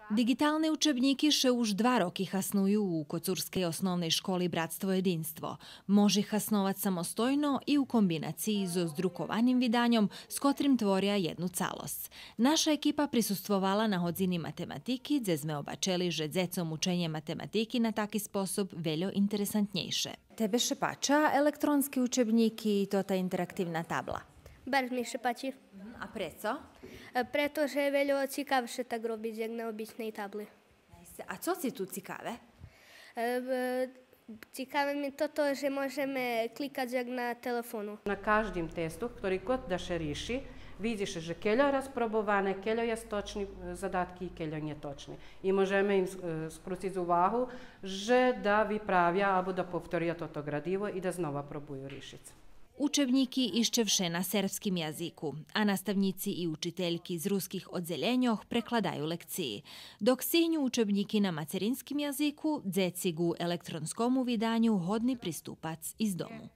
Digitálne učebníky še už 2 roky chasnujú u Kocurskej osnovnej školy Bratstvo Jedinstvo. Može chasnovať samostojno i u kombinaciji so zdrukovanim vydanjom, s kotrim tvoria jednu calosť. Naša ekipa prisustvovala na hodzini matematiki, gdje sme obačeli, že decom učenje matematiki na taki sposob veľo interesantnejše. Tebe še pača elektronski učebník i ta interaktivna tabla? Bardzo mi się páči. A preco? Pretože je veľo cikavšie tak robiť, jak na obyčnej tabli. A co si tu ciekawe? Ciekawe mi to, že možeme klikať jak na telefonu. Na každým testu, ktorý god da še riši, vidiš, že keľo razprobovane, keľo je točni zadatki, keľo nie točni. I možeme im skruciť uvahu, že da vypravia alebo da povtoria toto gradivo i da znova probuju rišiť. Učebníky iščevše na serbskim jaziku, a nastavnici i učiteljki z ruskih odzeljenjoh prekladaju lekciji, dok sinju učebníky na macerinskim jaziku, dzeci gu elektronskom vydanju hodni pristupac iz domu.